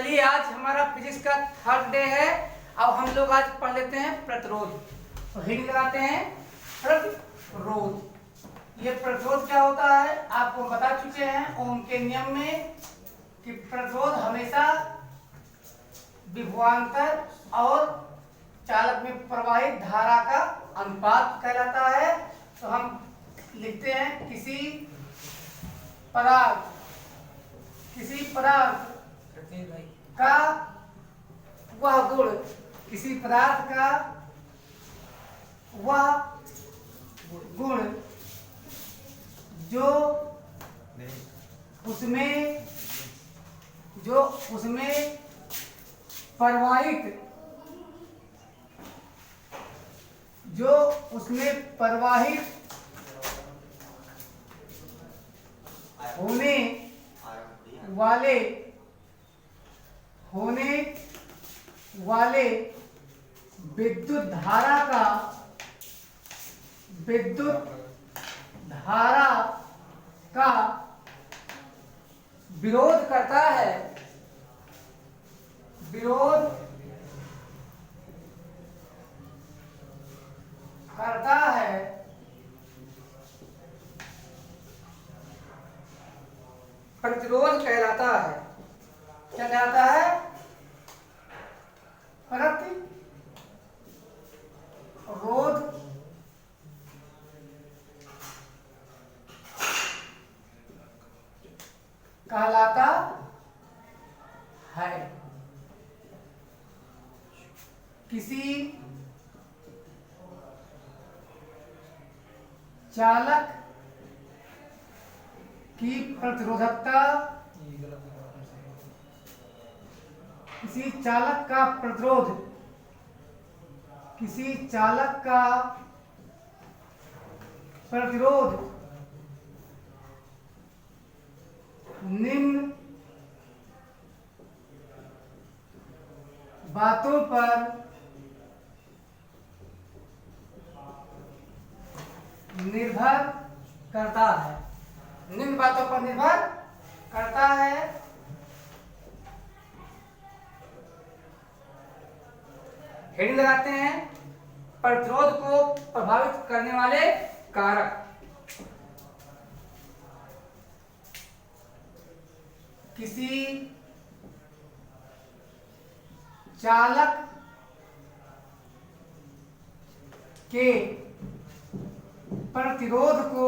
चलिए आज हमारा फिजिक्स का थर्ड डे है। अब हम लोग आज पढ़ लेते हैं प्रतिरोध। तो हेडिंग लगाते हैं प्रतिरोध। ये प्रतिरोध क्या होता है आपको बता चुके हैं ओम के नियम में कि प्रतिरोध हमेशा विभवांतर और चालक में प्रवाहित धारा का अनुपात कहलाता है। तो हम लिखते हैं किसी पदार्थ का वह गुण, किसी पदार्थ का वह गुण जो उसमें प्रवाहित होने वाले विद्युत धारा का विरोध करता है। प्रतिरोध कहलाता है। क्या कहलाता है? प्रतिरोध कहलाता है। किसी चालक की प्रतिरोधकता, किसी चालक का प्रतिरोध निम्न बातों पर निर्भर करता है। हेडिंग लगाते हैं प्रतिरोध को प्रभावित करने वाले कारक। किसी चालक के प्रतिरोध को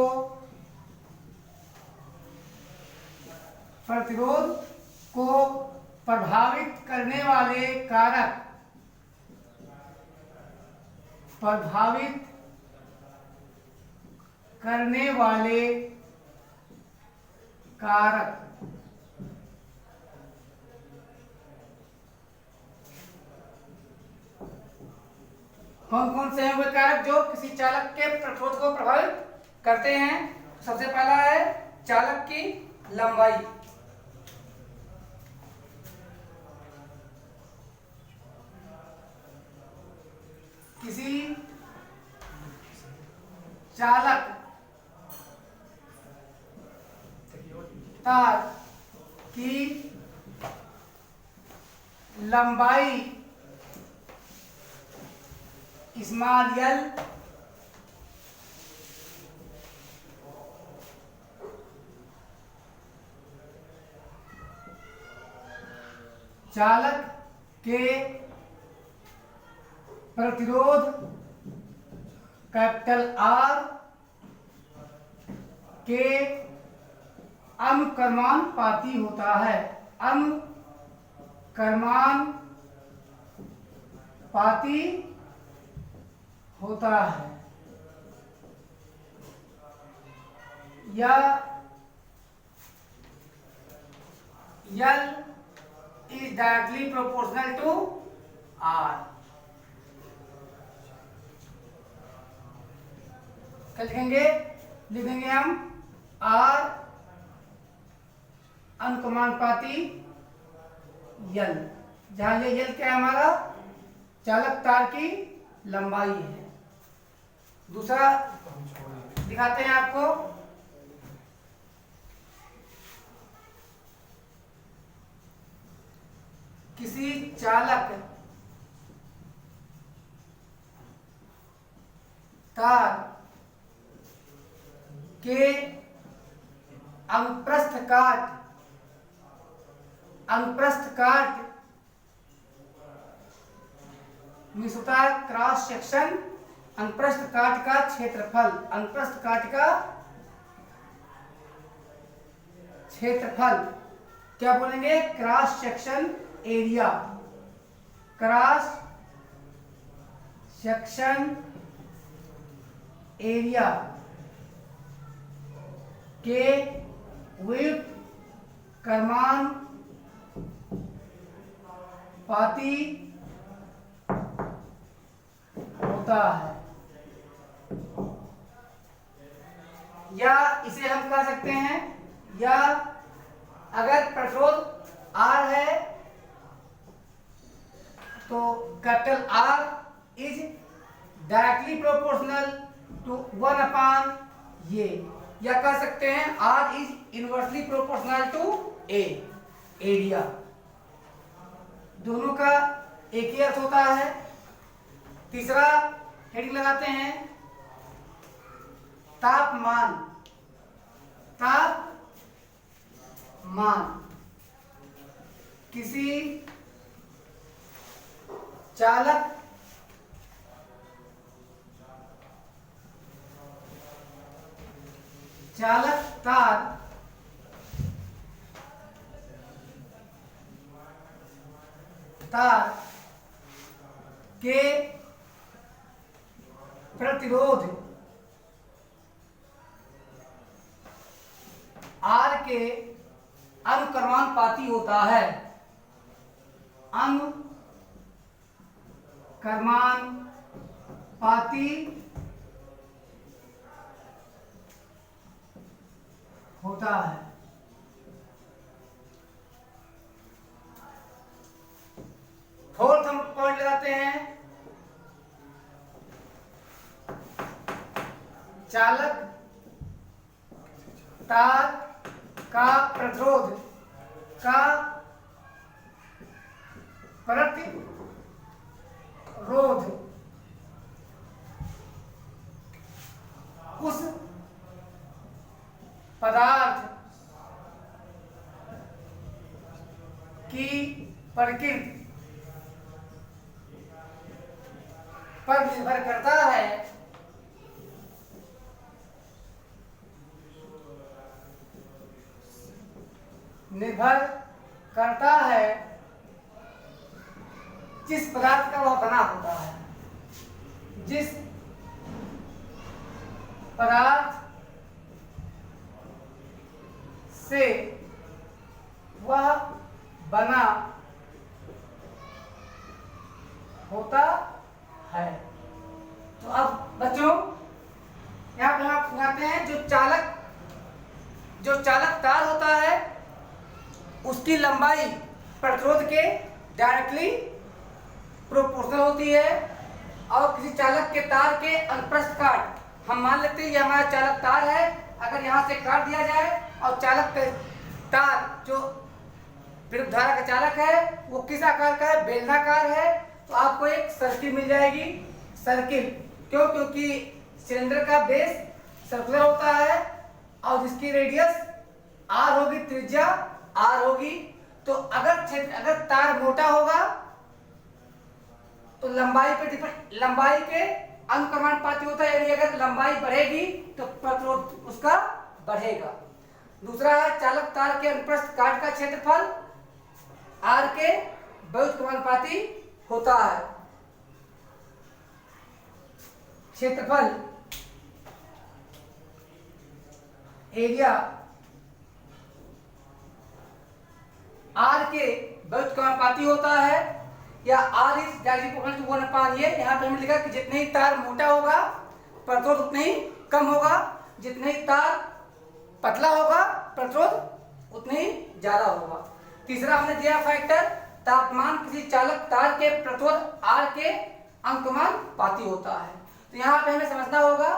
प्रभावित करने वाले कारक कौन कौन से हैं वे कारक जो किसी चालक के प्रतिरोध को प्रभावित करते हैं? सबसे पहला है चालक की लंबाई। किसी चालक तार की लंबाई स्मॉल एल चालक के प्रतिरोध कैपिटल आर के अनुक्रमानुपाती होता है। या L is directly proportional to R। क्या लिखेंगे हम R अनुक्रमानुपाती L, जहां ये L क्या है हमारा चालक तार की लंबाई है। दूसरा दिखाते हैं आपको किसी चालक तार के अनुप्रस्थ काट मीन्स होता है क्रॉस सेक्शन, अनुप्रस्थ काट का क्षेत्रफल, अनुप्रस्थ काट का क्षेत्रफल क्या बोलेंगे? Cross section area, cross section area के व्युत्क्रमानुपाती होता है। या इसे हम कह सकते हैं, या अगर प्रतिरोध R है तो capital R is directly proportional to 1 ये, या कह सकते हैं R is inversely proportional to A, area. दोनों का एक ही अर्थ होता है। तीसरा हेडिंग लगाते हैं तापमान। तापमान किसी चालक तार के प्रतिरोध R के अनुक्रमानुपाती होता है, अनुक्रमानुपाती होता है। फोर्थ हम पॉइंट लगाते हैं चालक तार का प्रतिरोध उस पदार्थ की प्रकृति पर निर्भर करता है, जिस पदार्थ का वह बना होता है, जिस पदार्थ से वह बना होता है। तो अब बच्चों यहाँ पे आप सुनाते हैं जो चालक तार होता है उसकी लंबाई प्रतिरोध के डायरेक्टली प्रोपोर्शनल होती है, और किसी चालक के तार के अनुप्रस्थ काट, हम मान लेते हैं ये हमारा चालक तार है, अगर यहाँ से काट दिया जाए और चालक का तार जो विद्युत धारा का चालक है वो किस आकार का है? बेलनाकार है। तो आपको एक सर्किल मिल जाएगी, सर्किल क्यों? क्योंकि सिलेंडर का बेस सर्कुलर होता है और जिसकी रेडियस R होगी, त्रिज्या R होगी। तो अगर तार मोटा होगा तो लंबाई के अनुक्रमानुपाती होता है, यानी अगर लंबाई बढ़ेगी तो प्रतिरोध उसका बढ़ेगा। दूसरा है चालक तार के अनुप्रस्थ काट का क्षेत्रफल R के व्युत्क्रमानुपाती होता है। क्षेत्रफल एरिया R के व्युत्क्रमानुपाती होता है, या R is directly proportional to 1 ये। यहाँ पे हमने लिखा कि जितने ही तार मोटा होगा प्रतिरोध उतने ही कम होगा, जितने ही तार पतला होगा प्रतिरोध उतने ही ज्यादा होगा। तीसरा हमने दिया फैक्टर तापमान किसी चालक तार के प्रतिरोध R के अनुक्रमानुपाती होता है। तो यहाँ पे हमें समझना होगा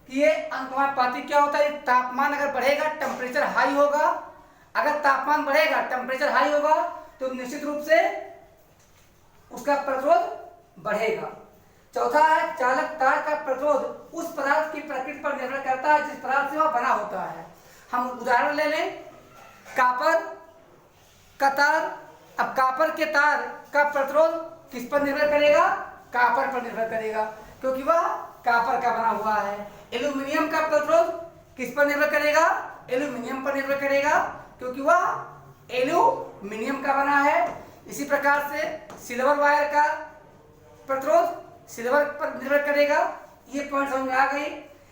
कि ये अनुक्रमानुपाती क्या होता है। तापमान अगर बढ़ेगा टेम्परेचर हाई होगा, अगर तापमान बढ़ेगा टेम्परेचर हाई होगा तो निश्चित रूप से उसका प्रतिरोध बढ़ेगा। चौथा है चालक तार का प्रतिरोध उस पदार्थ की प्रकृति पर निर्भर करता है जिस पदार्थ से वह बना होता है। हम उदाहरण ले लें, कापर का तार। अब कापर के तार का प्रतिरोध किस पर निर्भर करेगा? कापर पर निर्भर करेगा, क्योंकि वह कापर का बना हुआ है। एल्यूमिनियम का प्रतिरोध किस पर निर्भर करेगा? एल्यूमिनियम पर निर्भर करेगा, क्योंकि वह एल्यूमिनियम का बना है। इसी प्रकार से सिल्वर वायर का प्रतिरोध सिल्वर पर निर्भर करेगा। ये पॉइंट समझ में आ गई।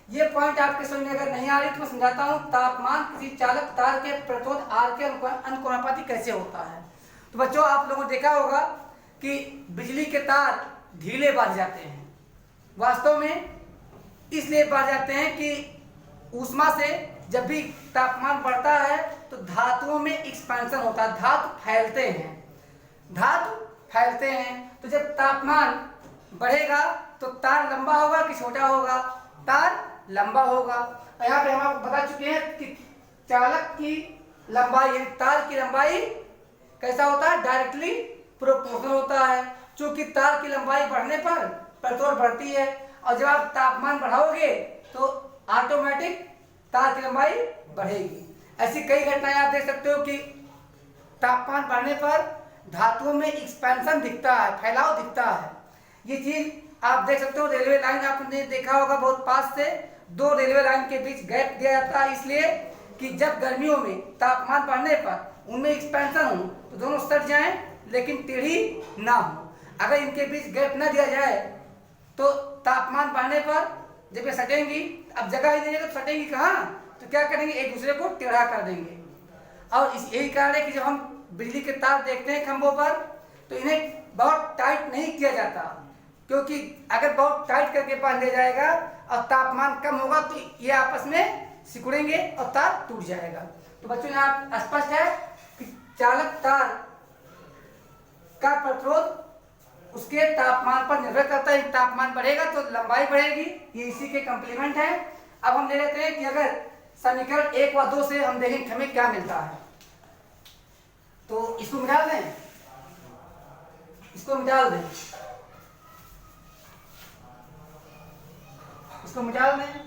ये पॉइंट आपके समझ में अगर नहीं आ रही तो मैं समझाता हूँ तापमान किसी चालक तार के प्रतिरोध आर के अनुपाती कैसे होता है। तो बच्चों, आप लोगों ने देखा होगा कि बिजली के तार ढीले बढ़ जाते हैं। वास्तव में इसलिए बढ़ जाते हैं कि ऊष्मा से जब भी तापमान बढ़ता है तो धातुओं में एक्सपेंशन होता है, धातु फैलते हैं। तो जब तापमान बढ़ेगा तो तार लंबा होगा कि छोटा होगा? तार लंबा होगा। और यहाँ पे हम आपको बता चुके हैं कि चालक की लंबाई, तार की लंबाई कैसा होता है? डायरेक्टली प्रोपोर्शनल होता है। चूंकि तार की लंबाई बढ़ने पर प्रतिरोध बढ़ती है, और जब आप तापमान बढ़ाओगे तो ऑटोमेटिक तार की लंबाई बढ़ेगी। ऐसी कई घटनाएं आप देख सकते हो कि तापमान बढ़ने पर धातुओं में एक्सपेंशन दिखता है, फैलाव दिखता है। ये चीज आप देख सकते हो। रेलवे लाइन आपने देखा होगा बहुत पास से, दो रेलवे लाइन के बीच गैप दिया जाता है, इसलिए कि जब गर्मियों में तापमान बढ़ने पर उनमें एक्सपेंशन हो तो दोनों सट जाएं लेकिन टेढ़ी ना हो। अगर इनके बीच गैप न दिया जाए तो तापमान बढ़ने पर जब ये सटेंगी, अब जगह ही नहीं है तो सटेंगी कहाँ? तो क्या करेंगे? एक दूसरे को टेढ़ा कर देंगे। और यही कारण है कि जब हम बिजली के तार देखते हैं खंभों पर तो इन्हें बहुत टाइट नहीं किया जाता, क्योंकि अगर बहुत टाइट करके बांध दिया जाएगा और तापमान कम होगा तो ये आपस में सिकुड़ेंगे और तार टूट जाएगा। तो बच्चों, यहाँ स्पष्ट है कि चालक तार का प्रतिरोध उसके तापमान पर निर्भर करता है। तापमान बढ़ेगा तो लंबाई बढ़ेगी, ये इसी के कॉम्प्लीमेंट है। अब हम ले लेते हैं कि अगर समीकरण 1 व 2 से हम देखें हमें क्या मिलता है, तो इसको मिटा दें, इसको मिटा दें।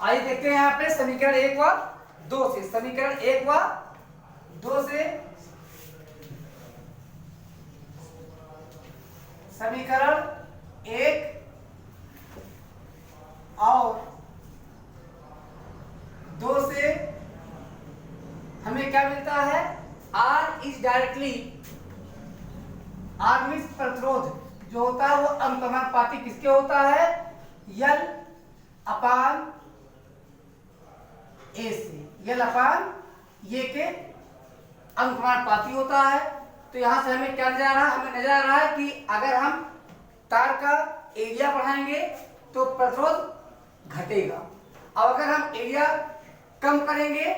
आइए देखते हैं यहाँ पे समीकरण 1 व 2 से। समीकरण 1 व 2 से समीकरण 1 और 2 से हमें क्या मिलता है? R is directly, R means प्रतिरोध जो होता है वो अनुपाती किसके होता है? L अपान ए से, L अपान ये के अनुपाती होता है। तो यहां से हमें क्या नजर आ रहा है? हमें नजर आ रहा है कि अगर हम तार का एरिया बढ़ाएंगे तो प्रतिरोध घटेगा, और अगर हम एरिया कम करेंगे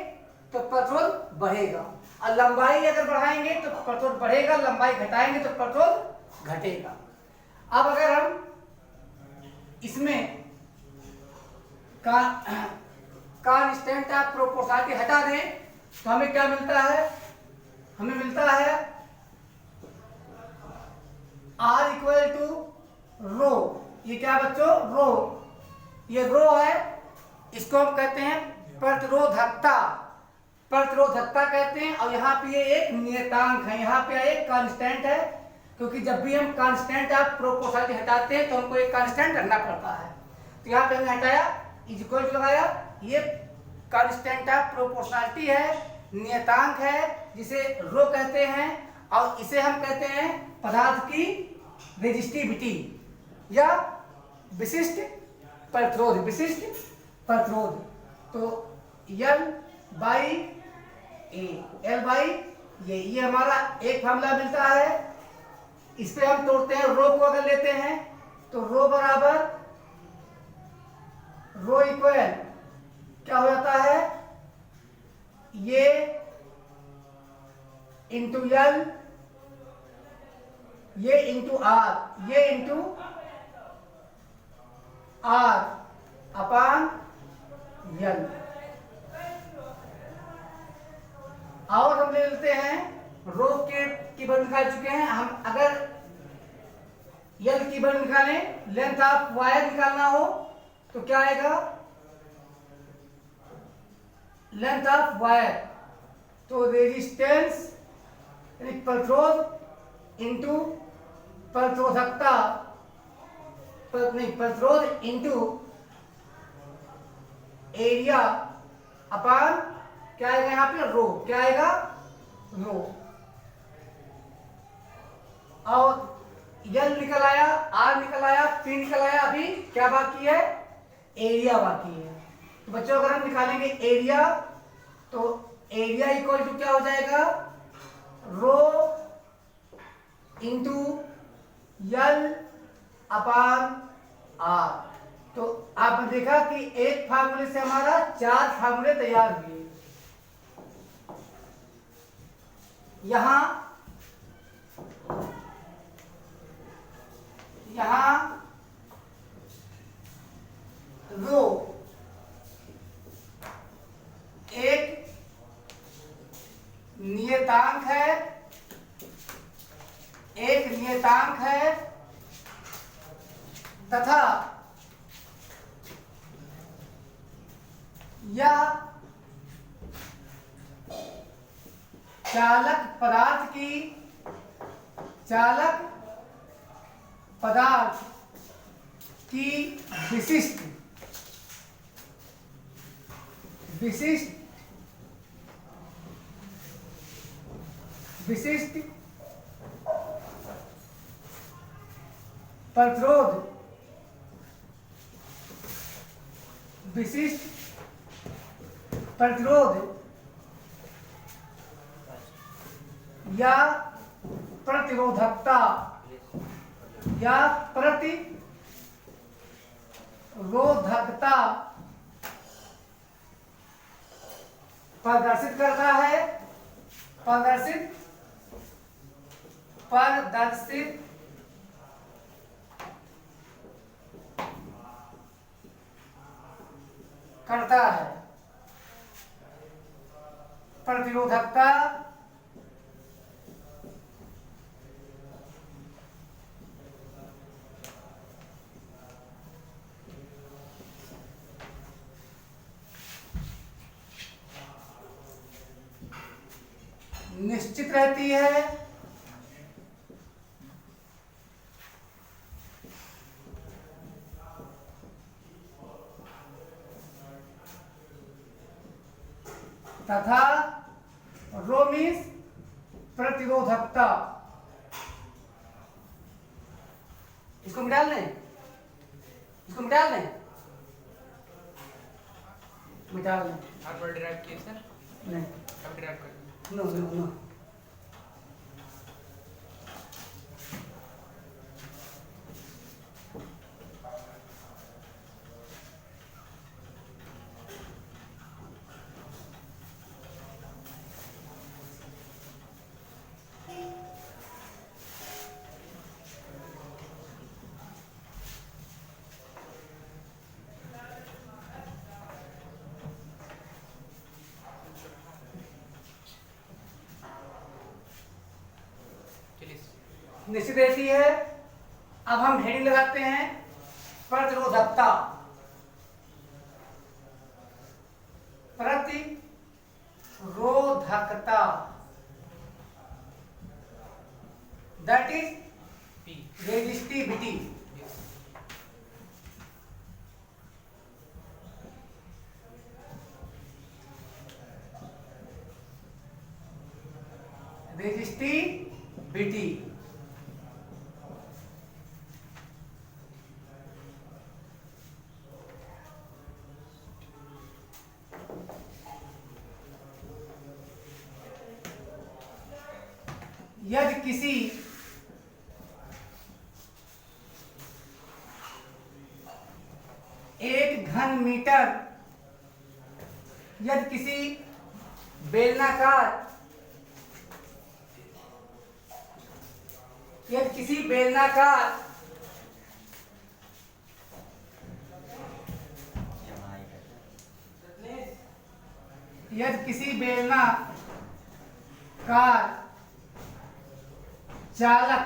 तो प्रतिरोध बढ़ेगा। और लंबाई अगर बढ़ाएंगे तो प्रतिरोध बढ़ेगा, लंबाई घटाएंगे तो प्रतिरोध घटेगा। अब अगर हम इसमें कांस्टेंट ऑफ प्रोपोर्शनलिटी हटा दें तो हमें क्या मिलता है? हमें मिलता है R इक्वल टू रो। ये क्या बच्चों? रो। ये रो है, इसको हम कहते हैं प्रतिरोधकता, प्रतिरोधकता कहते हैं। और यहाँ पे ये एक नियतांक है, यहाँ पे एक कांस्टेंट है, क्योंकि जब भी हम कांस्टेंट ऑफ प्रोपोर्शनलिटी हटाते हैं तो हमको एक कांस्टेंट रखना पड़ता है। तो यहाँ पे हमने हटाया, इज इक्वल टू लगाया, ये कांस्टेंट ऑफ प्रोपोर्शनलिटी है, नियतांक है जिसे रो कहते हैं। और इसे हम कहते हैं पदार्थ की रेजिस्टिविटी या विशिष्ट प्रतिरोध, विशिष्ट प्रतिरोध। तो L by A, L by ये हमारा एक फार्मूला मिलता है। इस पे हम तोड़ते हैं, रो को अगर लेते हैं तो रो बराबर रो इक्वल क्या हो जाता है? ये इंटू यल, ये इंटू आर, ये इंटू आर अपान यल। और हम ले लेते हैं रो के की वैल्यू निकाल चुके हैं हम। अगर यल की वैल्यू निकालें, लेंथ ऑफ वायर निकालना हो तो क्या आएगा? लेंथ ऑफ वायर, तो रेजिस्टेंस यानी प्रतिरोध इंटू प्रतिरोधकता, नहीं प्रतिरोध इंटू एरिया अपान क्या आएगा यहाँ पे? रो। क्या आएगा? रो। और यल निकल आया, आर निकल आया, पी निकल आया। अभी क्या बाकी है? एरिया बाकी है। तो बच्चों अगर हम निकालेंगे एरिया, तो एरिया इक्वल टू क्या हो जाएगा? Rho into L upon R. तो आपने देखा कि एक फार्मूले से हमारा 4 फार्मूले तैयार हुए। यहां रो एक नियतांक है, तथा यह चालक पदार्थ की विशिष्ट प्रतिरोध या प्रतिरोधकता प्रदर्शित करता है, प्रदर्शित करता है। प्रतिरोधकता निश्चित रहती है, तथा रो मीन्स प्रतिरोधकता। इसको मिटा लें, मिटा लें। आप ड्राइव किए सर? नहीं, अब ड्राइव कर नो नो नो। निश्चित रहती है। अब हम हेडिंग लगाते हैं प्रतिरोधकता। प्रतिरोधकता दैट इज रेजिस्टिविटी। रेजिस्टिविटी यदि किसी एक घन मीटर बेलनाकार यदि किसी बेलनाकार चालक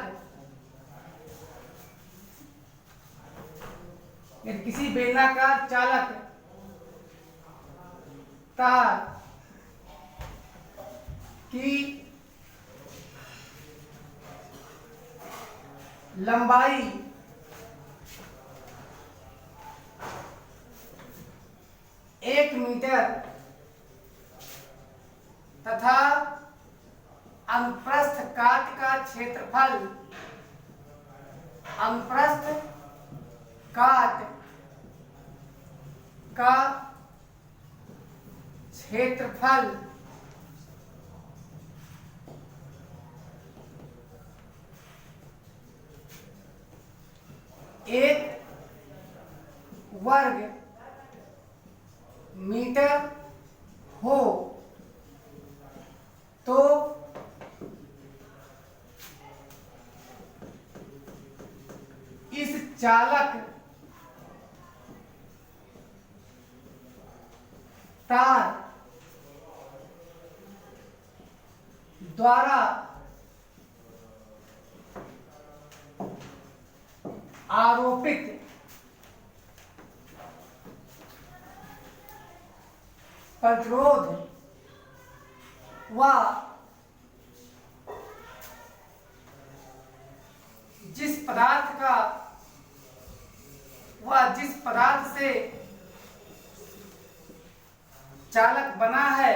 किसी बेलनाकार चालक तार की लंबाई 1 मीटर तथा अनुप्रस्थ काट का क्षेत्रफल अनुप्रस्थ काट का क्षेत्रफल 1 वर्ग मीटर हो तो इस चालक तार द्वारा आरोपित प्रतिरोध व जिस पदार्थ से चालक बना है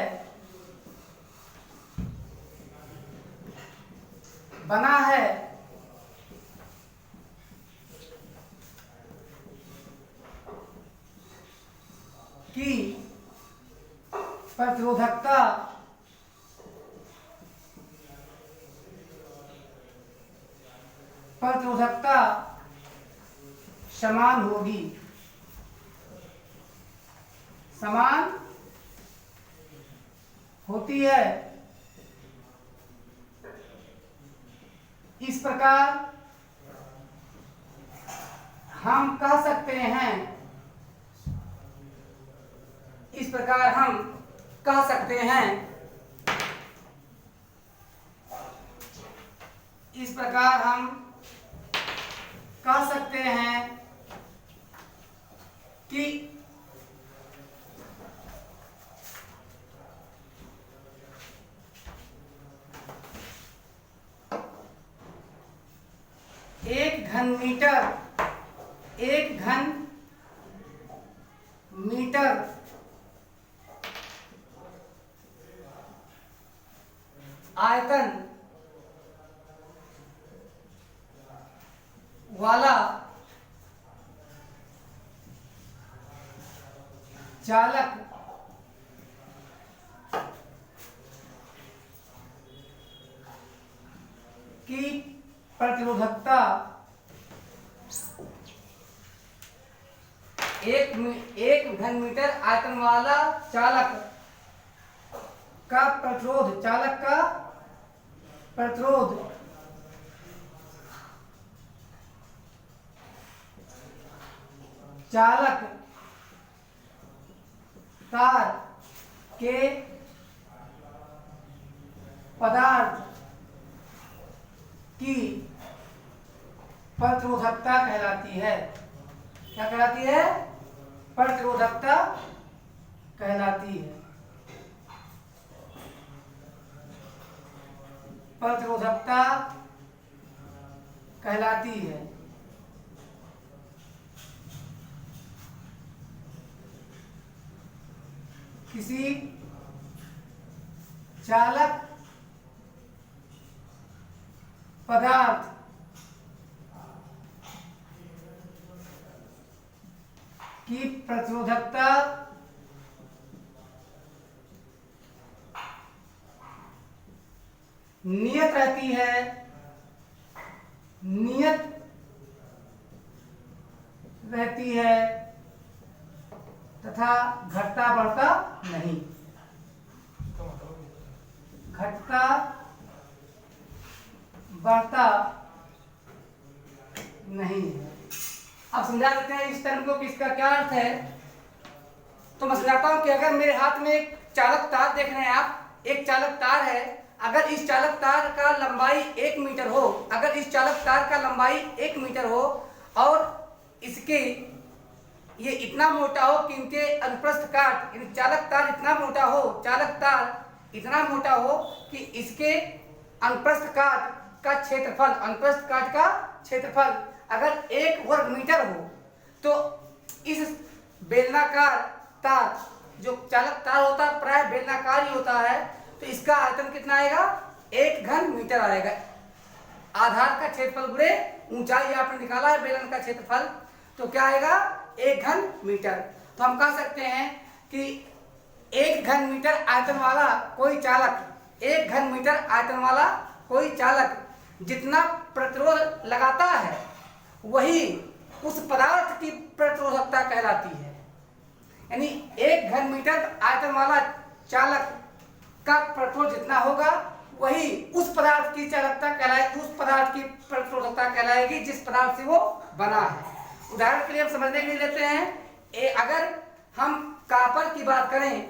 की प्रतिरोधकता समान होती है। इस प्रकार हम कह सकते हैं कि एक घन मीटर आयतन वाला चालक की प्रतिरोधकता 1 घन मीटर आयतन वाला चालक का प्रतिरोध चालक तार के पदार्थ की प्रतिरोधकता कहलाती है। क्या कहलाती है? प्रतिरोधकता कहलाती है। प्रतिरोधकता कहलाती है। किसी चालक पदार्थ की प्रतिरोधकता नियत रहती है तथा घटता बढ़ता नहीं। घटता बढ़ता नहीं है। अब समझा देते हैं इस टर्म को कि इसका क्या अर्थ है। तो मैं समझाता हूं कि अगर मेरे हाथ में एक चालक तार देख रहे हैं आप, एक चालक तार है, अगर इस चालक तार का लंबाई 1 मीटर हो, अगर इस चालक तार का लंबाई 1 मीटर हो और इसके ये इतना मोटा हो कि इनके अनुप्रस्थ काट, चालक तार इतना मोटा हो, चालक तार इतना मोटा हो कि इसके अनुप्रस्थ काट का क्षेत्रफल, अनुप्रस्थ काट का क्षेत्रफल अगर 1 वर्ग मीटर हो, तो इस बेलनाकार तार, जो चालक तार होता है प्राय बेलनाकार ही होता है, तो इसका आयतन कितना आएगा? 1 घन मीटर आएगा। आधार का क्षेत्रफल गुणे ऊंचाई आपने निकाला है बेलन का क्षेत्रफल, तो क्या आएगा? 1 घन मीटर। तो हम कह सकते हैं कि 1 घन मीटर आयतन वाला कोई चालक, 1 घन मीटर आयतन वाला कोई चालक जितना प्रतिरोध लगाता है वही उस पदार्थ की प्रतिरोधकता कहलाती है। यानी 1 घन मीटर आयतन वाला चालक का प्रतिरोध जितना होगा वही उस पदार्थ की चालकता कहलाएगी, उस पदार्थ की प्रतिरोधकता कहलाएगी जिस पदार्थ से वो बना है। उदाहरण के लिए हम समझने के लिए लेते हैं, अगर हम कॉपर की बात करें,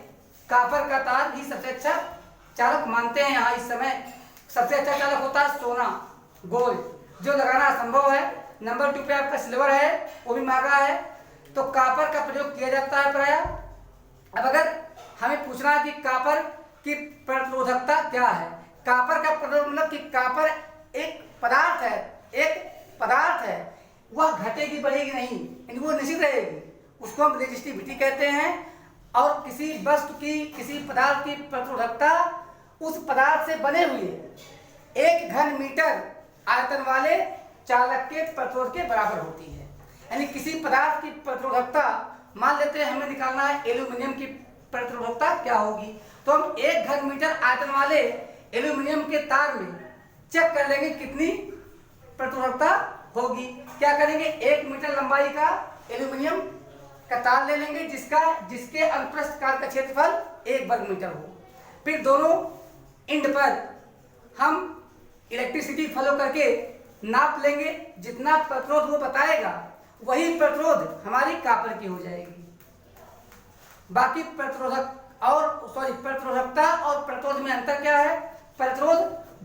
कॉपर का तार ही सबसे अच्छा चालक मानते हैं यहाँ इस समय। सबसे अच्छा चालक होता है सोना, गोल्ड, जो लगाना असंभव है। नंबर 2 पे आपका सिल्वर है, वो भी महंगा है, तो कॉपर का प्रयोग किया जाता है प्राय। अब अगर हमें पूछना है कि कॉपर की प्रतिरोधकता क्या है, कॉपर का प्रतिरोध मतलब कि कॉपर एक पदार्थ है, एक पदार्थ है, वह घटेगी बढ़ेगी नहीं, यानी वो निश्चित रहेगी, उसको हम रेजिस्टिविटी कहते हैं। और किसी वस्तु की, किसी पदार्थ की प्रतिरोधकता उस पदार्थ से बने हुए 1 घन मीटर आयतन वाले चालक के प्रतिरोध के बराबर होती है। यानी किसी पदार्थ की प्रतिरोधकता, मान लेते हैं हमें निकालना है एल्यूमिनियम की प्रतिरोधकता क्या होगी, तो हम 1 घन मीटर आयतन वाले एल्यूमिनियम के तार में चेक कर लेंगे कितनी प्रतिरोधकता होगी। क्या करेंगे? 1 मीटर लंबाई का एल्यूमिनियम का तार ले लेंगे जिसके अनुप्रस्थ काट का क्षेत्रफल 1 वर्ग मीटर हो। फिर दोनों एंड पर हम इलेक्ट्रिसिटी फ्लो करके नाप लेंगे, जितना प्रतिरोध वो बताएगा वही प्रतिरोध हमारी कॉपर की हो जाएगी। बाकी प्रतिरोधकता और प्रतिरोध में अंतर क्या है? प्रतिरोध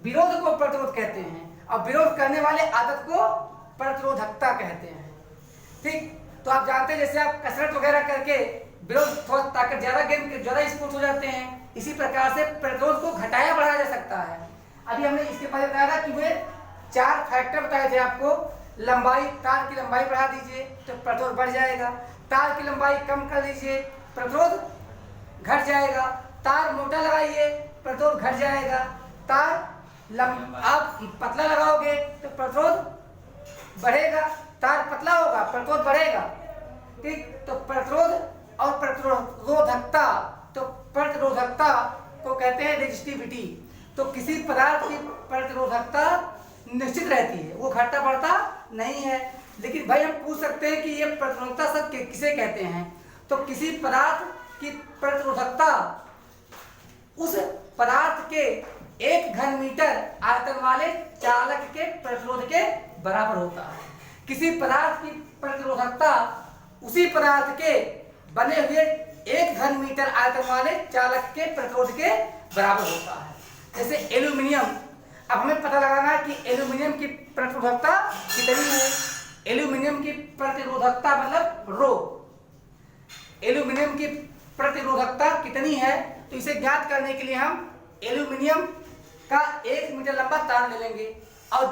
विरोध को प्रतिरोध कहते हैं और विरोध करने वाले आदत को प्रतिरोधकता कहते हैं। ठीक, तो आप जानते हैं जैसे आप कसरत वगैरह करके विरोध थोड़ा ताकत ज्यादा स्फूर्त हो जाते हैं, इसी प्रकार से प्रतिरोध को घटाया बढ़ाया जा सकता है। अभी हमने इसके पहले बताया था कि वे 4 फैक्टर बताए थे आपको। लंबाई, तार की लंबाई बढ़ा दीजिए तो प्रतिरोध बढ़ जाएगा, तार की लंबाई कम कर दीजिए प्रतिरोध घट जाएगा, तार मोटा लगाइए प्रतिरोध घट जाएगा, आप पतला लगाओगे तो प्रतिरोध बढ़ेगा, तार पतला होगा प्रतिरोध बढ़ेगा। ठीक, तो प्रतिरोध और प्रतिरोधकता, तो प्रतिरोधकता को कहते हैं रेजिस्टिविटी। तो किसी पदार्थ की प्रतिरोधकता निश्चित रहती है, वो घटता बढ़ता नहीं है। लेकिन भाई हम पूछ सकते हैं कि ये प्रतिरोधकता सब किसे कहते हैं, तो किसी पदार्थ की प्रतिरोधकता उस पदार्थ के 1 घन मीटर आयतन वाले चालक के प्रतिरोध के बराबर होता है। किसी पदार्थ की प्रतिरोधकता उसी पदार्थ के बने हुए 1 घन मीटर आयतन वाले चालक के प्रतिरोध के बराबर होता है। जैसे एल्यूमिनियम, अब हमें पता लगाना है कि एल्यूमिनियम की प्रतिरोधकता कितनी है। एल्यूमिनियम की प्रतिरोधकता मतलब रो, एल्यूमिनियम की प्रतिरोधकता कितनी है, तो इसे ज्ञात करने के लिए हम एल्यूमिनियम का 1 मीटर लंबा तार ले लेंगे और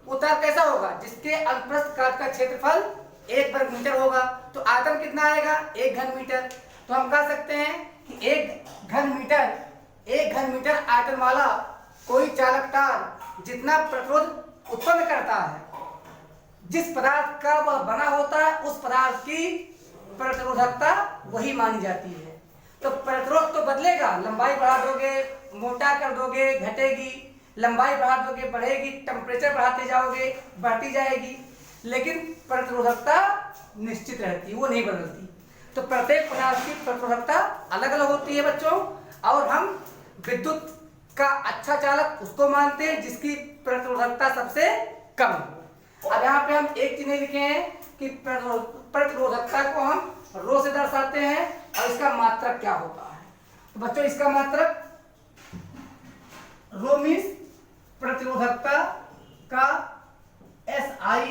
वो तार कैसा होगा? जिसके अनुप्रस्थ काट का क्षेत्रफल 1 वर्ग मीटर होगा, तो आयतन कितना आएगा? 1 घन मीटर। तो हम कह सकते हैं कि 1 घन मीटर आयतन वाला कोई चालक तार जितना प्रतिरोध उत्पन्न करता है, जिस पदार्थ का वह बना होता है उस पदार्थ की प्रतिरोधकता वही मानी जाती है। तो प्रतिरोध तो बदलेगा, लंबाई बढ़ा दोगे मोटा कर दोगे घटेगी, लंबाई बढ़ा दोगे बढ़ेगी, टेम्परेचर बढ़ाते जाओगे बढ़ती जाएगी, लेकिन प्रतिरोधकता निश्चित रहती है, वो नहीं बदलती। तो प्रत्येक पदार्थ की प्रतिरोधकता अलग अलग होती है बच्चों। और हम विद्युत का अच्छा चालक उसको मानते हैं जिसकी प्रतिरोधकता सबसे कम हो। अब यहाँ पे हम एक चीज लिखे हैं कि प्रतिरोधकता को हम रो से दर्शाते हैं और इसका मात्रक क्या होता है। तो बच्चों इसका मात्रक रो मीन्स प्रतिरोधकता का SI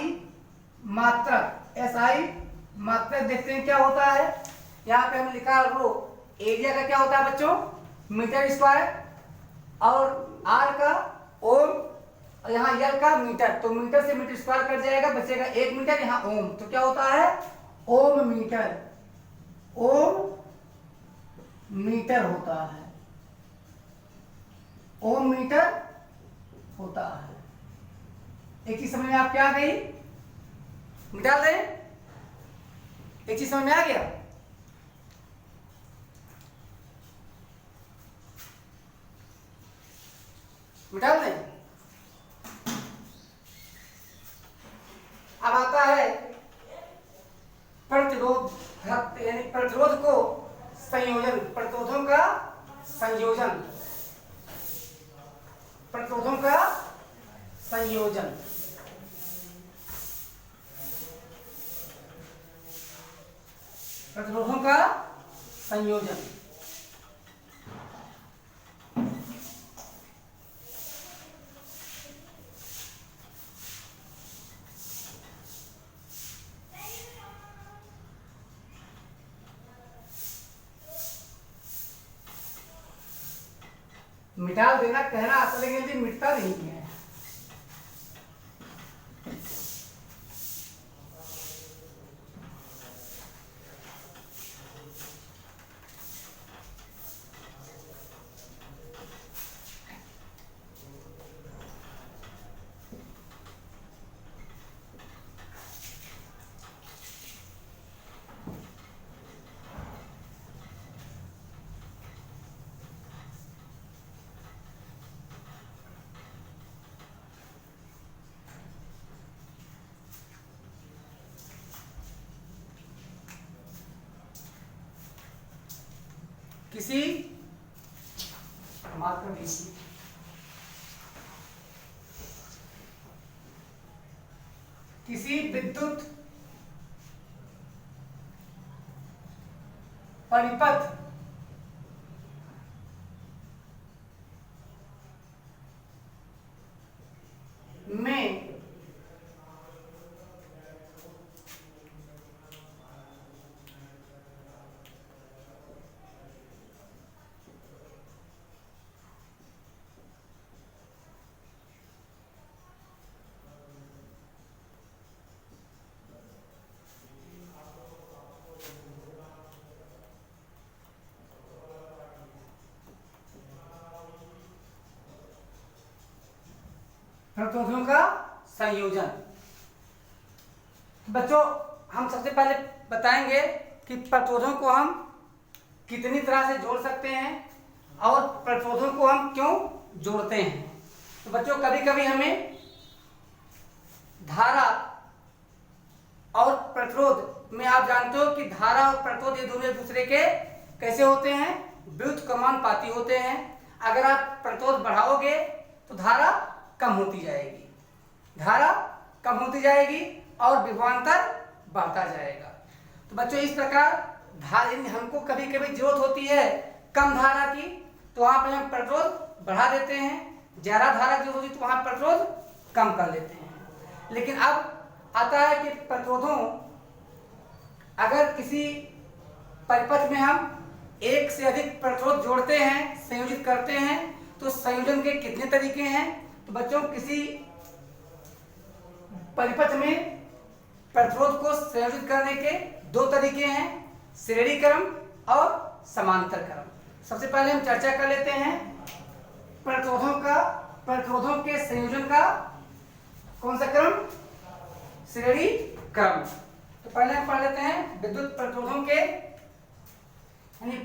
मात्रक देखते हैं क्या होता है। यहाँ पे हम लिखा रो, एरिया का क्या होता है बच्चों मीटर स्क्वायर, और R का ओम, और यहाँ L का मीटर, तो मीटर से मीटर स्क्वायर कट जाएगा, बचेगा 1 मीटर, यहाँ ओम, तो क्या होता है ओम मीटर होता है, ओम मीटर होता है। एक चीज समझ में आप क्या आ गई, मिटा दें, एक चीज समझ में आ गया। मिटा दें। अब आता है प्रतिरोध, यानी प्रतिरोध को संयोजन, प्रतिरोधों का संयोजन, प्रतिरोधों का संयोजन। प्रतिरोधों का संयोजन। मिटा देना कहना आता, लेकिन ये मिटता नहीं है। किसी किसी विद्युत परिपथ में प्रतिरोधों का संयोजन। बच्चों हम सबसे पहले बताएंगे कि प्रतिरोधों को हम कितनी तरह से जोड़ सकते हैं और प्रतिरोधों को हम क्यों जोड़ते हैं। तो बच्चों कभी कभी हमें धारा और प्रतिरोध में, आप जानते हो कि धारा और प्रतिरोध ये दोनों एक दूसरे के कैसे होते हैं, व्युत्क्रमानुपाती होते हैं। अगर आप प्रतिरोध बढ़ाओगे तो धारा कम होती जाएगी और विभवांतर बढ़ता जाएगा। तो बच्चों इस प्रकार हमको कभी कभी जरूरत होती है कम धारा की, तो वहां पर हम प्रतिरोध बढ़ा देते हैं, ज्यादा धारा की जरूरत होती है तो वहां प्रतिरोध कम कर लेते हैं। लेकिन अब आता है कि प्रतिरोधों, अगर किसी परिपथ में हम एक से अधिक प्रतिरोध जोड़ते हैं, संयोजित करते हैं, तो संयोजन के कितने तरीके हैं। तो बच्चों किसी परिपथ में प्रतिरोध को संयोजित करने के 2 तरीके हैं, श्रेणी क्रम और समांतर क्रम। सबसे पहले हम चर्चा कर लेते हैं प्रतिरोधों के संयोजन का कौन सा क्रम, श्रेणी क्रम। तो पहले हम पढ़ लेते हैं विद्युत प्रतिरोधों के, यानी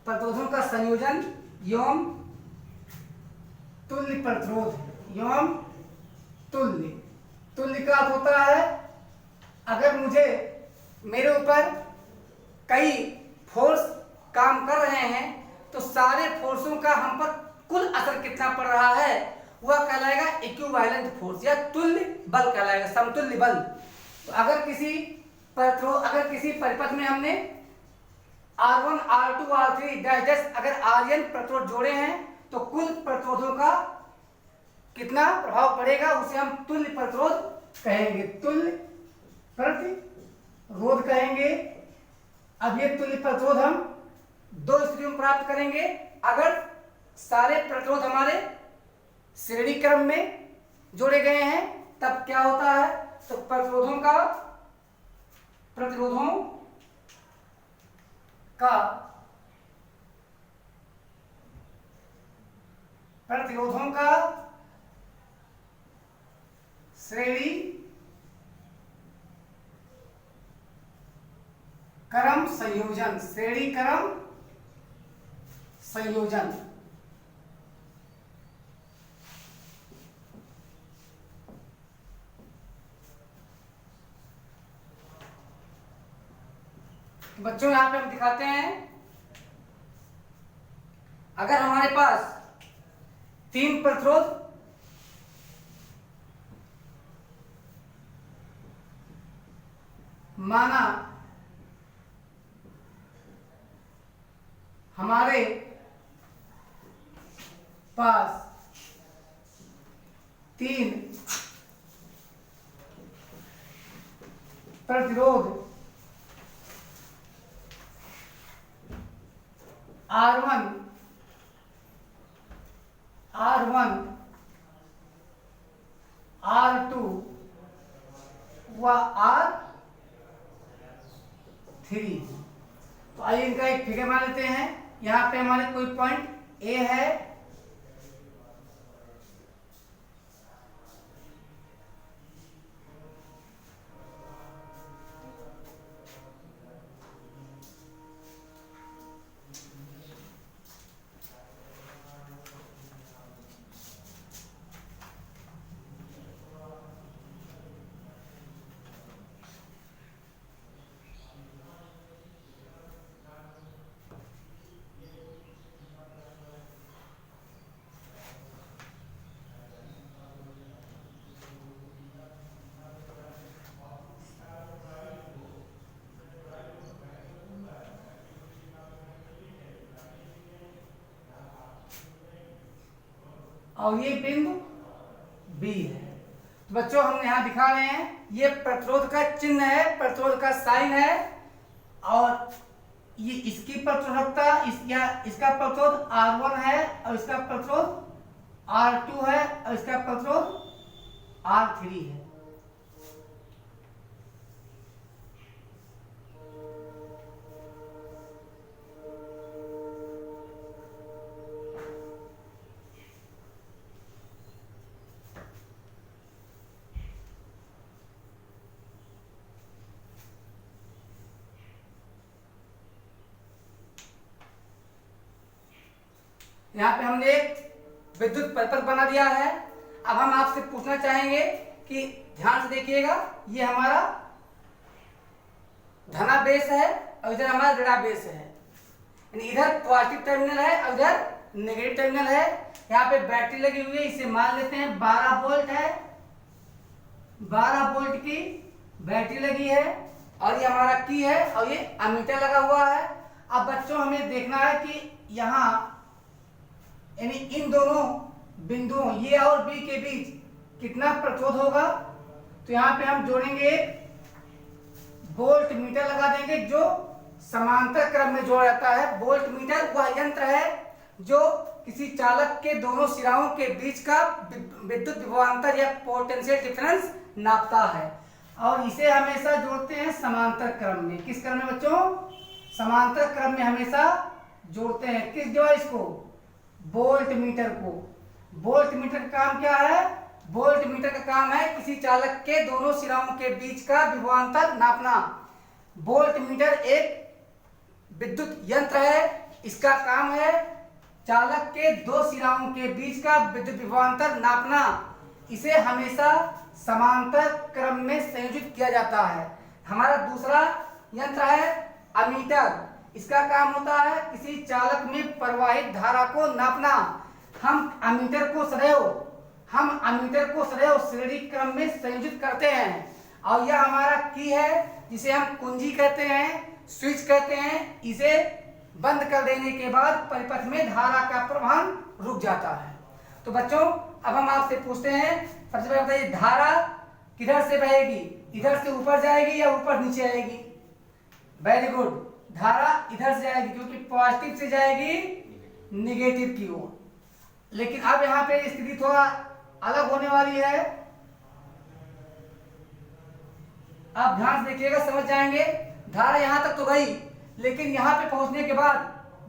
प्रतिरोधों का संयोजन एवं तुल्य प्रतिरोध एवं तुल्य का अर्थ होता है अगर मुझे मेरे ऊपर कई फोर्स काम कर रहे हैं तो सारे फोर्सों का हम पर कुल असर कितना पड़ रहा है वह कहलाएगा इक्विवेलेंट फोर्स या तुल्य बल कहलाएगा, समतुल्य बल। तो अगर किसी परिपथ में हमने R1, R2, R3 dash dash अगर Rn प्रतिरोध जोड़े हैं तो कुल प्रतिरोधों का कितना प्रभाव पड़ेगा उसे हम तुल्य प्रतिरोध कहेंगे, तुल्य प्रतिरोध कहेंगे। अब ये तुल्य प्रतिरोध हम दो स्थितियों में प्राप्त करेंगे। अगर सारे प्रतिरोध हमारे श्रेणी क्रम में जोड़े गए हैं तब क्या होता है, तो प्रतिरोधों का श्रेणी क्रम संयोजन बच्चों यहां पे हम दिखाते हैं, अगर हमारे पास 3 प्रतिरोध माना हमारे पास 3 प्रतिरोध R1, R2 व R3। तो आइए इनका एक फिगर बना लेते हैं। यहाँ पे हमारे कोई पॉइंट A है, और ये बिंदु B है। तो बच्चों हम यहाँ दिखा रहे हैं, ये प्रतिरोध का चिन्ह है, प्रतिरोध का साइन है, और ये इसकी प्रतिरोधकता इसका प्रतिरोध R1 है और इसका प्रतिरोध R2 है और इसका प्रतिरोध R3 है। यहाँ पे हमने एक विद्युत परिपथ बना दिया है। अब हम आपसे पूछना चाहेंगे कि ध्यान से देखिएगा, ये हमारा धनावेश है और इधर हमारा ऋणावेश है, यानी इधर पॉजिटिव टर्मिनल है और इधर नेगेटिव टर्मिनल है। यहाँ पे बैटरी लगी हुई है, इसे मान लेते हैं 12 वोल्ट है, 12 वोल्ट की बैटरी लगी है और ये हमारा की है और ये अमीटर लगा हुआ है। अब बच्चों हमें देखना है कि यहाँ यानी इन दोनों बिंदुओं ए और बी के बीच कितना प्रतिरोध होगा। तो यहाँ पे हम जोड़ेंगे वोल्ट मीटर लगा देंगे जो समांतर क्रम में जोड़ा जाता है। वोल्ट मीटर वह यंत्र है जो किसी चालक के दोनों सिराओं के बीच का विद्युत विभवांतर या पोटेंशियल डिफरेंस नापता है और इसे हमेशा जोड़ते हैं समांतर क्रम में। किस क्रम में बच्चों? समांतर क्रम में हमेशा जोड़ते हैं। किस डिवाइस को? वोल्ट मीटर को। वोल्ट मीटर का काम क्या है? वोल्ट मीटर का काम है किसी चालक के दोनों सिराओं के बीच का विभवांतर नापना। वोल्ट मीटर एक विद्युत यंत्र है, इसका काम है चालक के दो सिराओं के बीच का विद्युत विभवांतर नापना। इसे हमेशा समांतर क्रम में संयोजित किया जाता है। हमारा दूसरा यंत्र है अमीटर। इसका काम होता है किसी चालक में प्रवाहित धारा को नापना। हम अमीटर को सदैव श्रेणी क्रम में संयोजित करते हैं और यह हमारा की है जिसे हम कुंजी कहते हैं, स्विच कहते हैं। इसे बंद कर देने के बाद परिपथ में धारा का प्रवाहन रुक जाता है। तो बच्चों अब हम आपसे पूछते हैं, सबसे पहले बताइए धारा किधर से बहेगी? इधर से ऊपर जाएगी या ऊपर नीचे आएगी? वेरी गुड, धारा इधर से जाएगी क्योंकि पॉजिटिव से जाएगी निगेटिव की ओर। लेकिन अब यहाँ पे स्थिति थोड़ा अलग होने वाली है। आप ध्यान से देखिएगा, समझ जाएंगे। धारा यहां तक तो गई, लेकिन यहां पे पहुंचने के बाद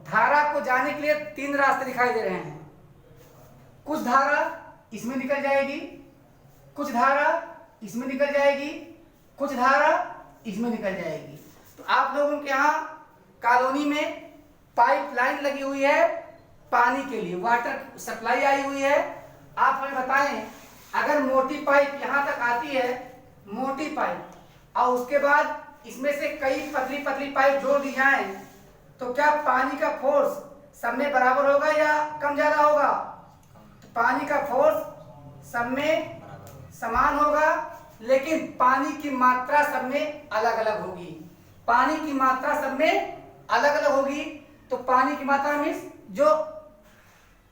धारा को जाने के लिए 3 रास्ते दिखाई दे रहे हैं। कुछ धारा इसमें निकल जाएगी, कुछ धारा इसमें निकल जाएगी, कुछ धारा इसमें निकल जाएगी। तो आप लोगों के यहाँ कॉलोनी में पाइपलाइन लगी हुई है पानी के लिए, वाटर सप्लाई आई हुई है। आप हमें बताएं, अगर मोटी पाइप यहाँ तक आती है, मोटी पाइप, और उसके बाद इसमें से कई पतली पतली पाइप जोड़ दी जाए, तो क्या पानी का फोर्स सब में बराबर होगा या कम ज्यादा होगा? तो पानी का फोर्स सब में समान होगा, लेकिन पानी की मात्रा सब में अलग अलग होगी। पानी की मात्रा सब में अलग अलग होगी। तो पानी की मात्रा मीन्स जो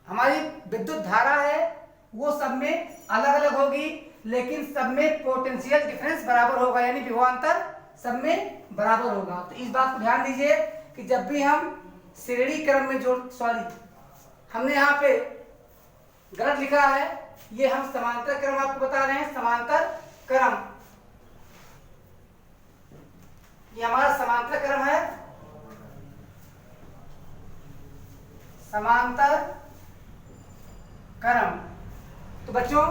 हमारी विद्युत धारा है वो सब में अलग अलग होगी, लेकिन सब में पोटेंशियल डिफरेंस बराबर होगा, यानी विभवांतर सब में बराबर होगा। तो इस बात को ध्यान दीजिए कि जब भी हम श्रेणी क्रम में हमने यहाँ पे गलत लिखा है, ये हम समांतर क्रम आपको बता रहे हैं। समांतर क्रम, ये हमारा समांतर क्रम है। समांतर क्रम। तो बच्चों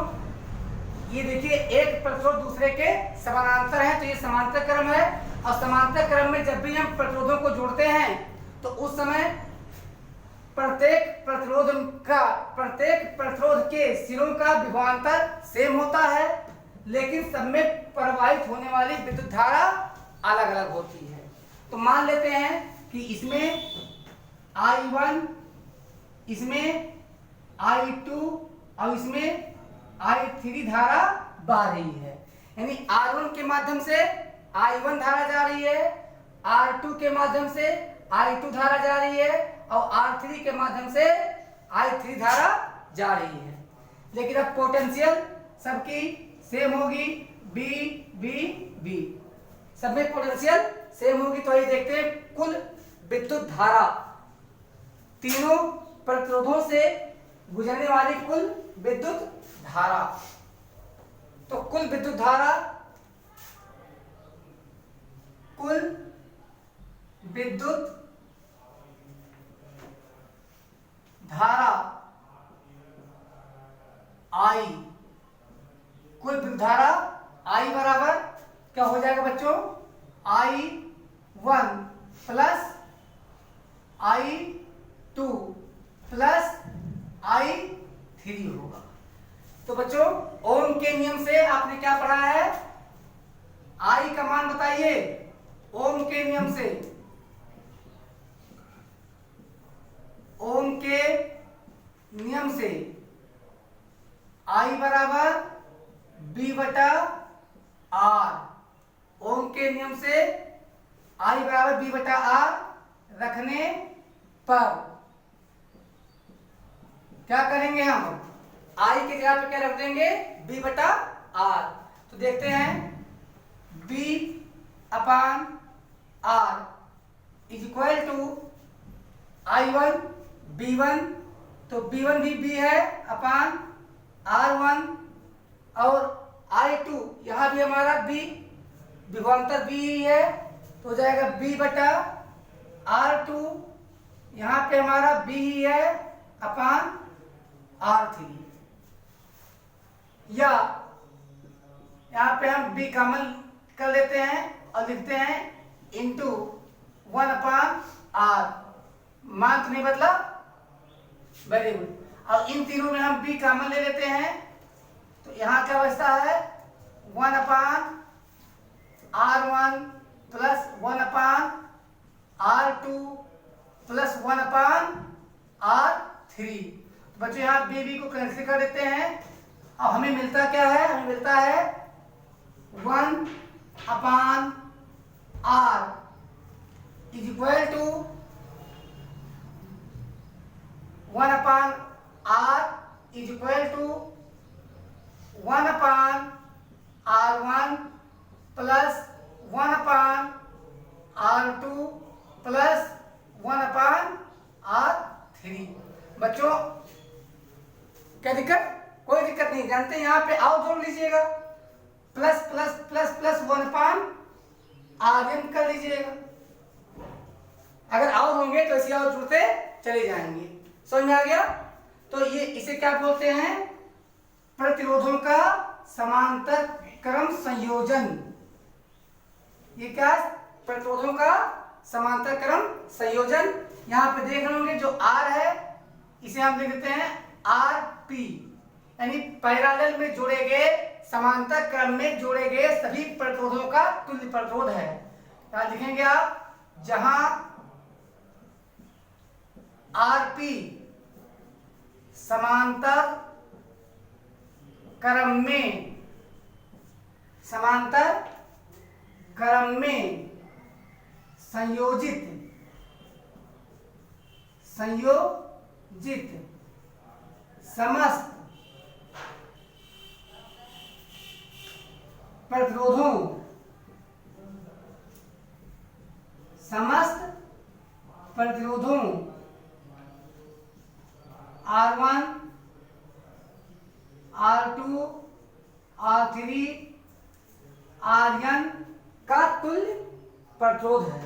ये देखिए, एक प्रतिरोध दूसरे के समानांतर है, तो ये समांतर क्रम है। और समांतर क्रम में जब भी हम प्रतिरोधों को जोड़ते हैं तो उस समय प्रत्येक प्रतिरोध के सिरों का विभवांतर सेम होता है, लेकिन सब में प्रवाहित होने वाली विद्युत धारा अलग अलग होती है। तो मान लेते हैं कि इसमें I1, इसमें I2 और इसमें I3 धारा बह रही है। यानी R1 के माध्यम से I1 धारा जा रही है, R2 के माध्यम से I2 धारा जा रही है और R3 के माध्यम से I3 धारा जा रही है। लेकिन अब पोटेंशियल सबकी सेम होगी, B B B, सब में पोटेंशियल सेम होगी। तो ये देखते हैं कुल विद्युत धारा, तीनों प्रतिरोधों से गुजरने वाली कुल विद्युत धारा। तो कुल विद्युत धारा, कुल विद्युत धारा I, कुल विद्युत धारा I बराबर क्या हो जाएगा बच्चों? I1 plus I2 plus I3 होगा। तो बच्चों ओम के नियम से आपने क्या पढ़ा है? I का मान बताइए। ओम के नियम से, ओम के नियम से I बराबर B बटा R। ओम के नियम से I बराबर B बटा R रखने पर क्या करेंगे हम? I के जगह पे क्या रख देंगे? B बटा R। तो देखते हैं B upon R is equal to I1 B1, तो B1 भी B है अपान R1, और I2 यहाँ भी हमारा B, विभवांतर B ही है, तो हो जाएगा B बटा R2, यहाँ पे हमारा B ही है अपान R3। या यहाँ पे हम B कॉमन कर लेते हैं और लिखते हैं इंटू 1 अपान R। मान तो नहीं बदला, वेरी गुड। और इन तीनों में हम B कॉमन ले लेते हैं, तो यहाँ क्या बचता है? 1/r1 plus 1/r2 plus 1/r3। बच्चों यहाँ बी को कैंसिल कर देते हैं। अब हमें मिलता क्या है? हमें मिलता है 1/r is equal to 1/r is equal to 1/r1 plus 1/r2 plus 1/r3। बच्चों क्या दिक्कत? कोई दिक्कत नहीं। जानते हैं यहाँ पे आओ जोड़ लीजिएगा, plus plus plus plus 1/rn कर लीजिएगा। अगर और होंगे तो इसी और जुड़ते चले जाएंगे। समझ में आ गया? तो ये इसे क्या बोलते हैं? प्रतिरोधों का समांतर क्रम संयोजन। ये क्या? प्रतिरोधों का समांतर क्रम संयोजन। यहाँ पे देख रहे होंगे जो R है इसे हम लिख देते हैं RP, यानी पैरेलल में जोड़े गए, समांतर क्रम में जोड़े गए सभी प्रतिरोधों का तुल्य प्रतिरोध है। क्या लिखेंगे आप? जहां RP समांतर क्रम में संयोजित समस्त प्रतिरोधों R1 R2 R3 Rn का तुल्य प्रतिरोध है,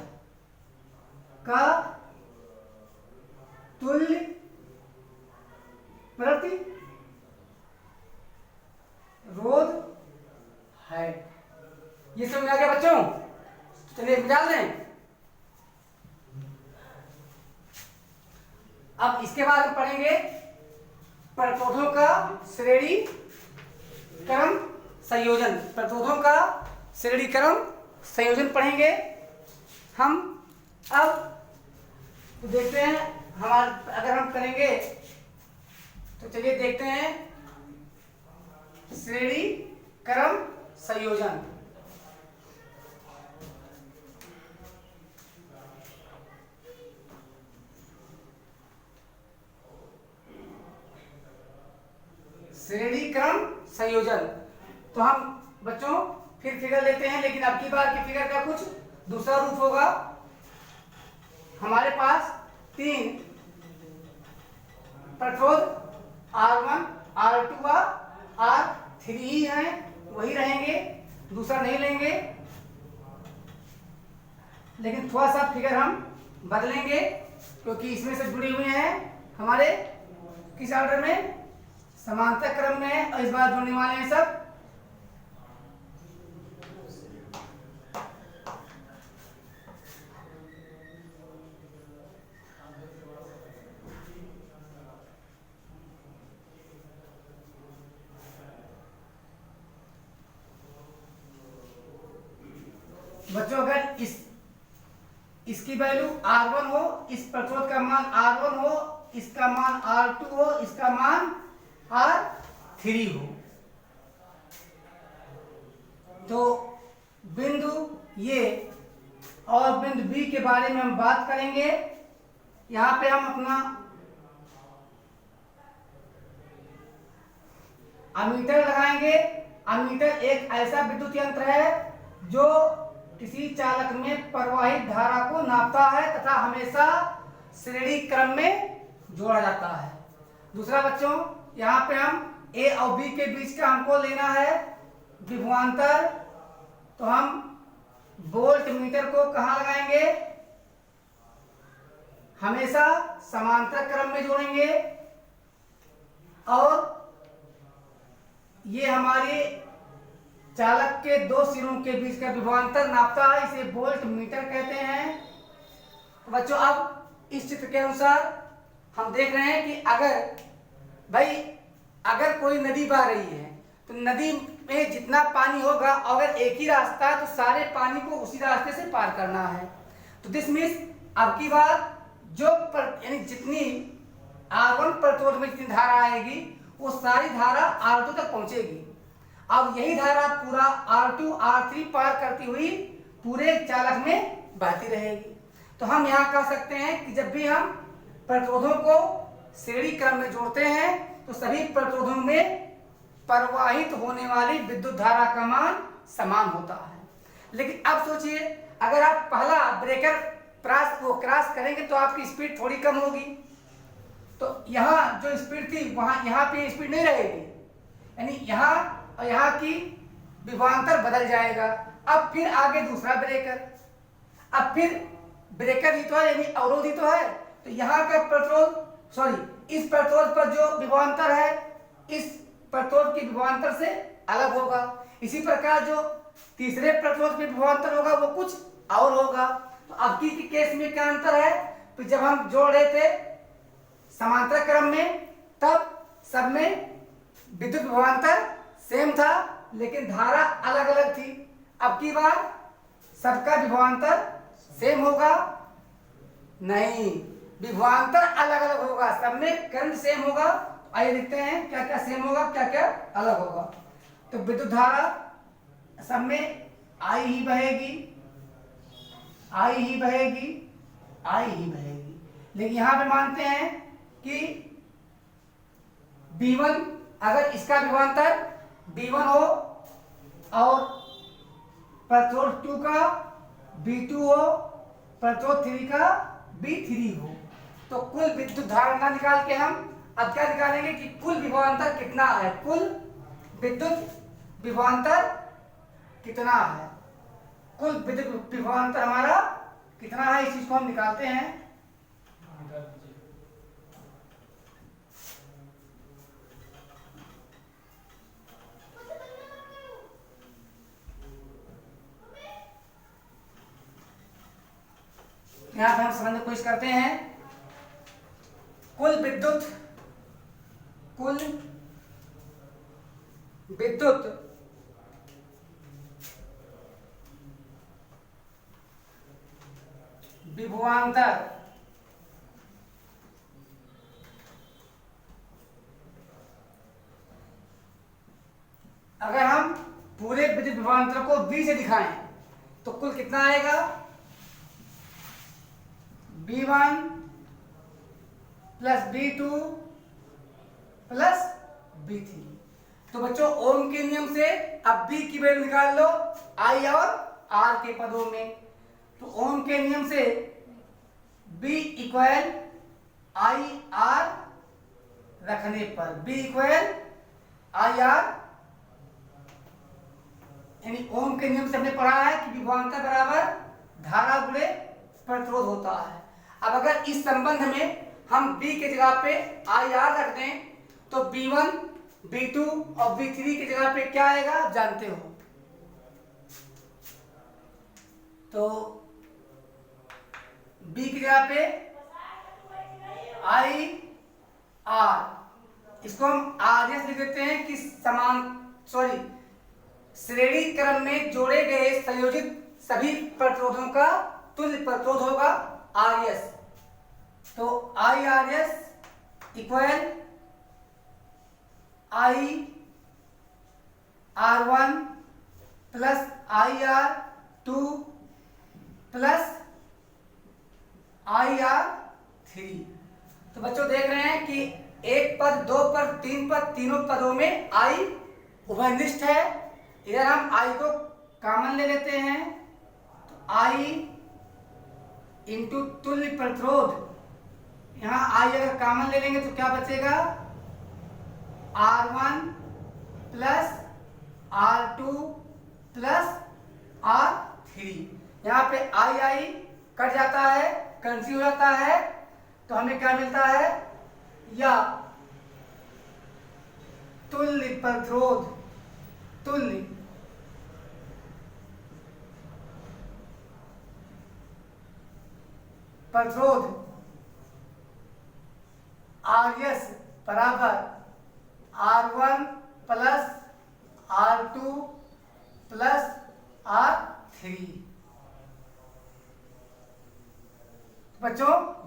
का तुल्य प्रतिरोध है। ये समझ आ गया बच्चों? चलिए निकाल दें। अब इसके बाद हम पढ़ेंगे प्रतिरोधों का श्रेणी क्रम संयोजन। प्रतिरोधों का श्रेणी क्रम संयोजन पढ़ेंगे हम। अब तो देखते हैं अगर हम करेंगे तो चलिए देखते हैं श्रेणी क्रम संयोजन। श्रेणी क्रम संयोजन। तो हम बच्चों फिर फिगर लेते हैं, लेकिन अब की बार की फिगर का कुछ दूसरा रूप होगा। हमारे पास 3 प्रतिरोध R1 R2 व R3 ही हैं, वही रहेंगे, दूसरा नहीं लेंगे। लेकिन थोड़ा सा फिगर हम बदलेंगे क्योंकि इसमें से जुड़ी हुई हैं हमारे किस ऑर्डर में? समांतर क्रम में। और इस बार जुड़ने वाले हैं सब बच्चों। अगर इसकी वैल्यू R1 हो, इस प्रतिरोध का मान R1 हो, इसका मान R2 हो, इसका मान R3 हो, तो बिंदु ये और बिंदु बी के बारे में हम बात करेंगे। यहां पे हम अपना अमीटर लगाएंगे। अमीटर एक ऐसा विद्युत यंत्र है जो किसी चालक में प्रवाहित धारा को नापता है तथा हमेशा श्रेणी क्रम में जोड़ा जाता है। दूसरा बच्चों, यहाँ पे हम ए और बी के बीच का हमको लेना है विभवांतर। तो हम वोल्ट मीटर को कहाँ लगाएंगे? हमेशा समांतर क्रम में जोड़ेंगे। और ये हमारे चालक के 2 सिरों के बीच का विभवांतर नापता है, इसे वोल्ट मीटर कहते हैं। तो बच्चों अब इस चित्र के अनुसार हम देख रहे हैं कि अगर कोई नदी बह रही है तो नदी में जितना पानी होगा, अगर एक ही रास्ता है तो सारे पानी को उसी रास्ते से पार करना है। तो दिस मीन्स अब की बार जो यानी जितनी R1 प्रतिरोध में जितनी धारा आएगी वो सारी धारा R2 तक पहुंचेगी। अब यही धारा पूरा R2 R3 पार करती हुई पूरे चालक में बहती रहेगी। तो हम यहाँ कह सकते हैं कि जब भी हम प्रतिरोधों को श्रेणी क्रम में जोड़ते हैं तो सभी प्रतिरोधों में प्रवाहित होने वाली विद्युत धारा का मान समान होता है। लेकिन अब सोचिए, अगर आप पहला ब्रेकर क्रॉस करेंगे तो आपकी स्पीड थोड़ी कम होगी, तो यहाँ जो स्पीड थी वहां यहाँ पे स्पीड नहीं रहेगी, यानी यहाँ और यहाँ की विभवांतर बदल जाएगा। अब फिर आगे दूसरा ब्रेकर, अब फिर ब्रेकर ही तो है यानी अवरोध ही तो है, तो यहाँ का प्रतिरोध इस प्रतिरोध पर जो विभवांतर है इस प्रतिरोध के विभवांतर से अलग होगा। इसी प्रकार जो तीसरे प्रतिरोध पे विभवांतर होगा वो कुछ और होगा। तो अब की केस में क्या अंतर है, तो जब हम जोड़ रहे थे समांतर क्रम में तब सब में विद्युत विभवांतर सेम था लेकिन धारा अलग अलग थी। अब की बार सबका विभवांतर सेम होगा नहीं, विभवांतर अलग अलग होगा, सब में करंट सेम होगा। आइए देखते हैं क्या क्या सेम होगा क्या क्या अलग होगा। तो विद्युत धारा सब में आई ही बहेगी, आई ही बहेगी, आई ही बहेगी। लेकिन यहां पे मानते हैं कि B1 अगर इसका विभवांतर B1 हो और प्रतिरोध 2 का B2 हो, प्रतिरोध 3 का B3 हो, तो कुल विद्युत धारा ना निकाल के हम अब क्या निकालेंगे कि कुल विभवांतर कितना है, कुल विद्युत विभवांतर कितना है, कुल विद्युत विभवांतर हमारा कितना है, इस चीज को हम निकालते हैं। यहां पे हम समझने की कोशिश करते हैं। कुल विद्युत विभवांतर अगर हम पूरे विद्युत विभवांतर को V से दिखाएं तो कुल कितना आएगा, B1 plus B2 plus B3। तो बच्चों ओम के नियम से अब B की वैल्यू निकाल लो I और R के पदों में। तो ओम के नियम से B इक्वल I R रखने पर B इक्वल I R, यानी ओम के नियम से हमने पढ़ा है कि विभवांतर बराबर धारा गुणे प्रतिरोध होता है। अब अगर इस संबंध में हम B के जगह पे IR रख दें तो B1, B2 और B3 की जगह पे क्या आएगा आप जानते हो। तो B की जगह पे IR, इसको हम RS लिख देते हैं कि श्रेणी क्रम में जोड़े गए संयोजित सभी प्रतिरोधों का तुल्य प्रतिरोध होगा RS। तो IRS equal IR1 plus IR2 plus IR3। तो बच्चों देख रहे हैं कि एक पद, दो पद, तीन पद, तीनों पदों में I उभयनिष्ठ है। इधर हम I को कॉमन ले लेते हैं तो I इंटू तुल्य प्रतिरोध, यहाँ I अगर कॉमन ले लेंगे तो क्या बचेगा, R1 plus R2 plus R3। यहाँ पे I कट जाता है, कैंसिल हो जाता है, तो हमें क्या मिलता है, या तुल्य प्रतिरोध, तुल्य प्रतिरोध RS बराबर R1 प्लस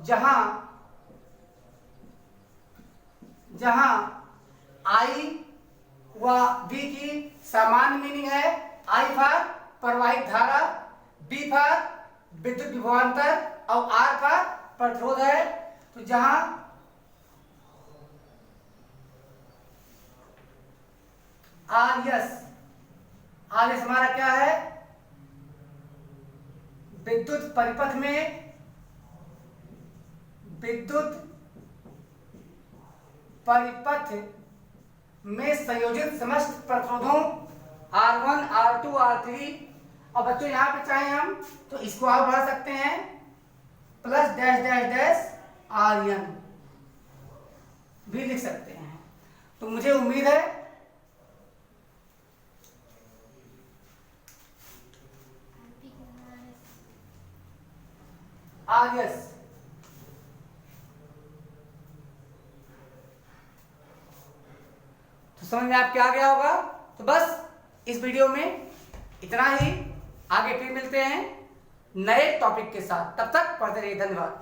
जहां आई व बी की सामान्य मीनिंग है, आई फॉर प्रवाहित धारा, बी फॉर विद्युत विभवांतर और आर फॉर प्रतिरोध है। तो जहां आर एस हमारा क्या है, विद्युत परिपथ में संयोजित समस्त प्रतिरोधों R1, R2, R3। और बच्चों यहाँ पे चाहे हम तो इसको और बढ़ा सकते हैं, plus dash dash dash RN भी लिख सकते हैं। तो मुझे उम्मीद है RS तो समझ में आपके आ गया होगा। तो बस इस वीडियो में इतना ही, आगे फिर मिलते हैं नए टॉपिक के साथ, तब तक पढ़ते रहिए। धन्यवाद।